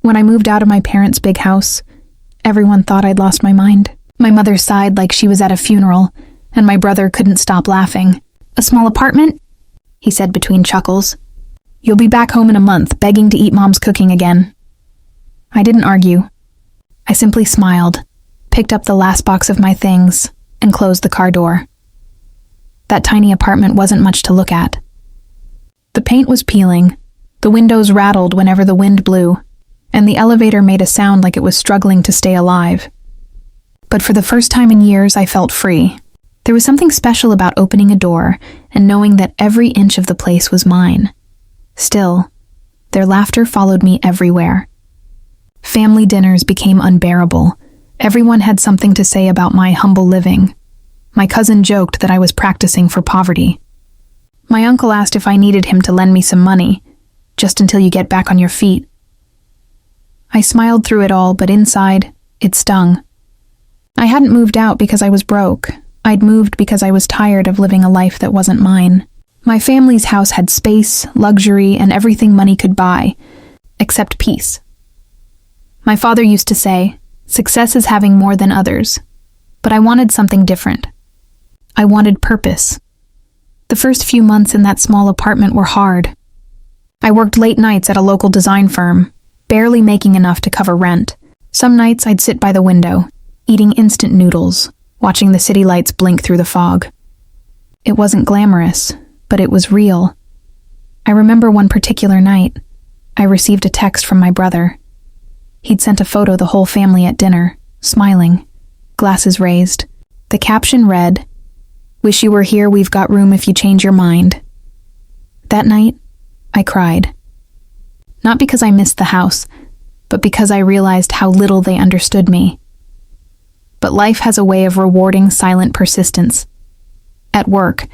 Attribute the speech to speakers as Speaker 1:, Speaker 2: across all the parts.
Speaker 1: When I moved out of my parents' big house, everyone thought I'd lost my mind. My mother sighed like she was at a funeral, and my brother couldn't stop laughing. "A small apartment?" he said between chuckles. "You'll be back home in a month, begging to eat Mom's cooking again." I didn't argue. I simply smiled, picked up the last box of my things, and closed the car door. That tiny apartment wasn't much to look at. The paint was peeling, the windows rattled whenever the wind blew, and the elevator made a sound like it was struggling to stay alive. But for the first time in years, I felt free. There was something special about opening a door and knowing that every inch of the place was mine. Still, their laughter followed me everywhere. Family dinners became unbearable. Everyone had something to say about my humble living. My cousin joked that I was practicing for poverty. My uncle asked if I needed him to lend me some money, just until you get back on your feet. I smiled through it all, but inside, it stung. I hadn't moved out because I was broke. I'd moved because I was tired of living a life that wasn't mine. My family's house had space, luxury, and everything money could buy, except peace. My father used to say, "Success is having more than others," but I wanted something different. I wanted purpose. The first few months in that small apartment were hard. I worked late nights at a local design firm, barely making enough to cover rent. Some nights I'd sit by the window, eating instant noodles, watching the city lights blink through the fog. It wasn't glamorous, but it was real. I remember one particular night, I received a text from my brother. He'd sent a photo of the whole family at dinner, smiling, glasses raised. The caption read, "Wish you were here, we've got room if you change your mind." That night, I cried. Not because I missed the house, but because I realized how little they understood me. But life has a way of rewarding silent persistence. At work,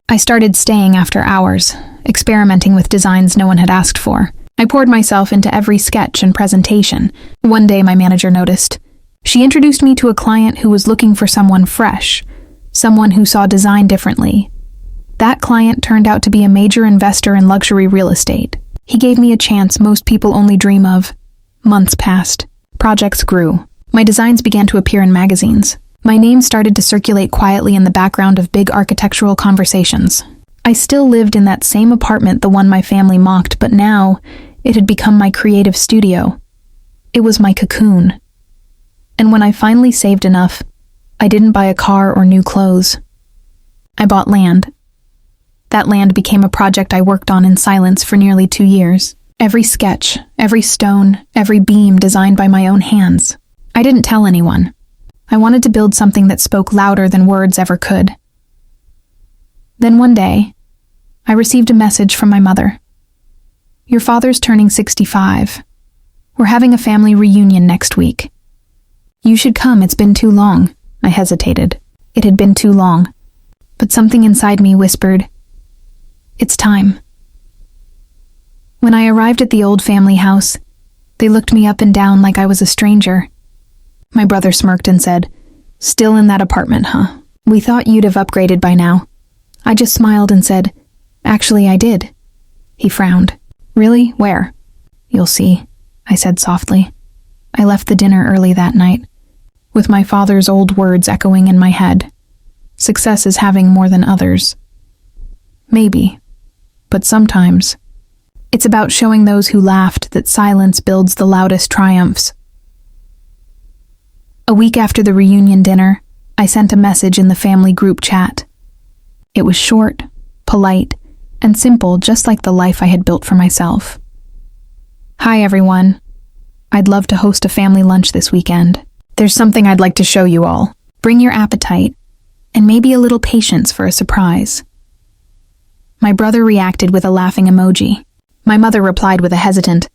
Speaker 1: I started staying after hours, experimenting with designs no one had asked for. I poured myself into every sketch and presentation. One day my manager noticed. She introduced me to a client who was looking for someone fresh, someone who saw design differently. That client turned out to be a major investor in luxury real estate. He gave me a chance most people only dream of. Months passed. Projects grew. My designs began to appear in magazines. My name started to circulate quietly in the background of big architectural conversations. I still lived in that same apartment, the one my family mocked, but now it had become my creative studio. It was my cocoon. And when I finally saved enough, I didn't buy a car or new clothes. I bought land. That land became a project I worked on in silence for nearly 2 years. Every sketch, every stone, every beam designed by my own hands. I didn't tell anyone. I wanted to build something that spoke louder than words ever could. Then one day, I received a message from my mother. "Your father's turning 65. We're having a family reunion next week. You should come, it's been too long." I hesitated. It had been too long. But something inside me whispered, "It's time." When I arrived at the old family house, they looked me up and down like I was a stranger. My brother smirked and said, "Still in that apartment, huh? We thought you'd have upgraded by now." I just smiled and said, "Actually, I did." He frowned. "Really? Where?" "You'll see," I said softly. I left the dinner early that night, with my father's old words echoing in my head. Success is having more than others. Maybe, but sometimes it's about showing those who laughed that silence builds the loudest triumphs. A week after the reunion dinner, I sent a message in the family group chat. It was short, polite, and simple, just like the life I had built for myself. "Hi, everyone. I'd love to host a family lunch this weekend. There's something I'd like to show you all. Bring your appetite, and maybe a little patience for a surprise." My brother reacted with a laughing emoji. My mother replied with a hesitant,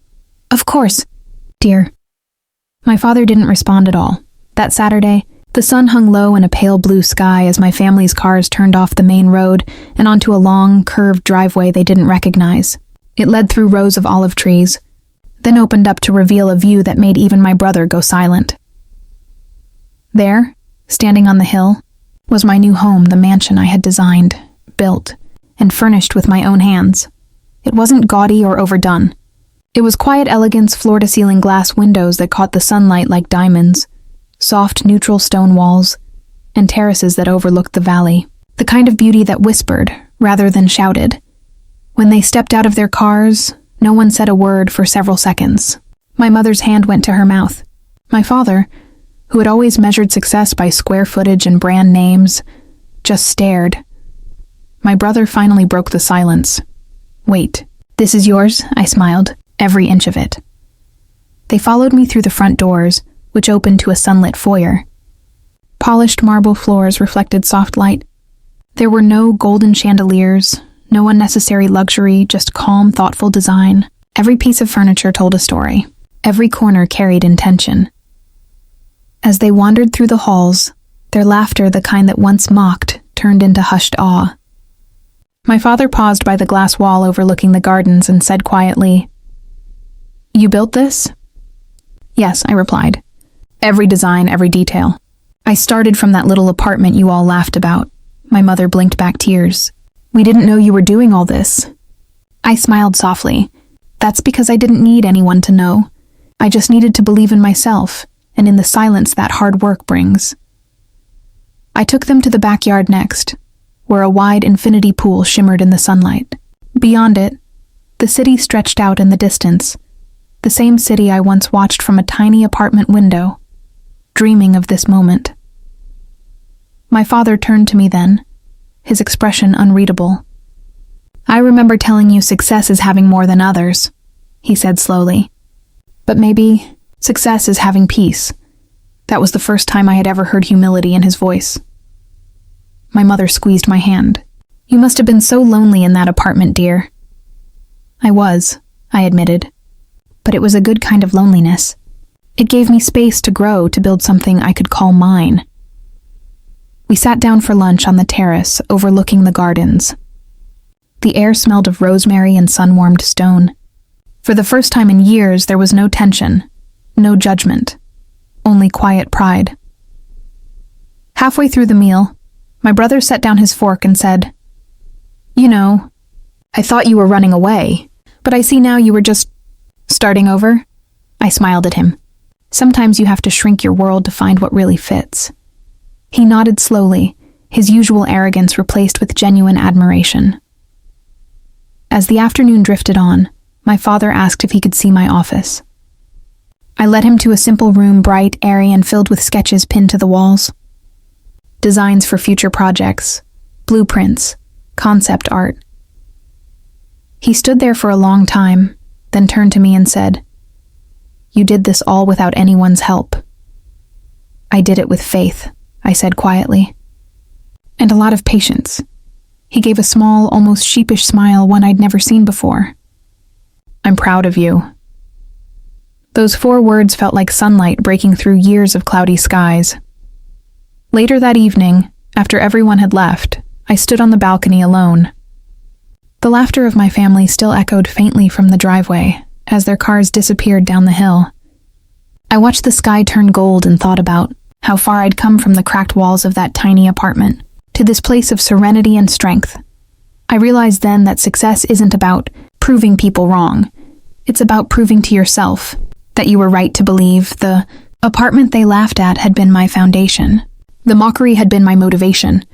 Speaker 1: "Of course, dear." My father didn't respond at all. That Saturday, the sun hung low in a pale blue sky as my family's cars turned off the main road and onto a long, curved driveway they didn't recognize. It led through rows of olive trees, then opened up to reveal a view that made even my brother go silent. There, standing on the hill, was my new home, the mansion I had designed, built, and furnished with my own hands. It wasn't gaudy or overdone. It was quiet elegance, floor-to-ceiling glass windows that caught the sunlight like diamonds, soft, neutral stone walls, and terraces that overlooked the valley. The kind of beauty that whispered, rather than shouted. When they stepped out of their cars, no one said a word for several seconds. My mother's hand went to her mouth. My father, who had always measured success by square footage and brand names, just stared. My brother finally broke the silence. "Wait, this is yours?" I smiled, every inch of it. They followed me through the front doors, which opened to a sunlit foyer. Polished marble floors reflected soft light. There were no golden chandeliers, no unnecessary luxury, just calm, thoughtful design. Every piece of furniture told a story. Every corner carried intention. As they wandered through the halls, their laughter, the kind that once mocked, turned into hushed awe. My father paused by the glass wall overlooking the gardens and said quietly, "You built this?" "Yes," I replied. "Every design, every detail. I started from that little apartment you all laughed about." My mother blinked back tears. "We didn't know you were doing all this." I smiled softly. "That's because I didn't need anyone to know. I just needed to believe in myself, and in the silence that hard work brings." I took them to the backyard next, where a wide infinity pool shimmered in the sunlight. Beyond it, the city stretched out in the distance, the same city I once watched from a tiny apartment window, dreaming of this moment. My father turned to me then, his expression unreadable. "I remember telling you success is having more than others," he said slowly. "But maybe success is having peace." That was the first time I had ever heard humility in his voice. My mother squeezed my hand. "You must have been so lonely in that apartment, dear." "I was," I admitted. "But it was a good kind of loneliness. It gave me space to grow, to build something I could call mine." We sat down for lunch on the terrace overlooking the gardens. The air smelled of rosemary and sun-warmed stone. For the first time in years, there was no tension, no judgment, only quiet pride. Halfway through the meal, my brother set down his fork and said, "You know, I thought you were running away, but I see now you were just starting over." I smiled at him. Sometimes you have to shrink your world to find what really fits. He nodded slowly, his usual arrogance replaced with genuine admiration. As the afternoon drifted on, my father asked if he could see my office. I led him to a simple room, bright, airy, and filled with sketches pinned to the walls. Designs for future projects, blueprints, concept art. He stood there for a long time, then turned to me and said, "You did this all without anyone's help." "I did it with faith," I said quietly. "And a lot of patience." He gave a small, almost sheepish smile, one I'd never seen before. "I'm proud of you." Those 4 words felt like sunlight breaking through years of cloudy skies. Later that evening, after everyone had left, I stood on the balcony alone. The laughter of my family still echoed faintly from the driveway as their cars disappeared down the hill. I watched the sky turn gold and thought about how far I'd come from the cracked walls of that tiny apartment to this place of serenity and strength. I realized then that success isn't about proving people wrong. It's about proving to yourself that you were right to believe. The apartment they laughed at had been my foundation. The mockery had been my motivation.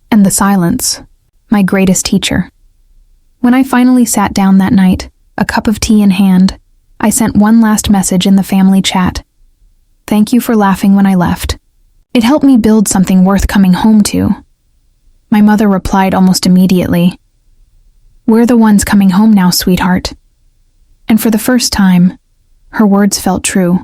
Speaker 1: And the silence, my greatest teacher. When I finally sat down that night, a cup of tea in hand, I sent one last message in the family chat. "Thank you for laughing when I left. It helped me build something worth coming home to." My mother replied almost immediately, "We're the ones coming home now, sweetheart." And for the first time, her words felt true.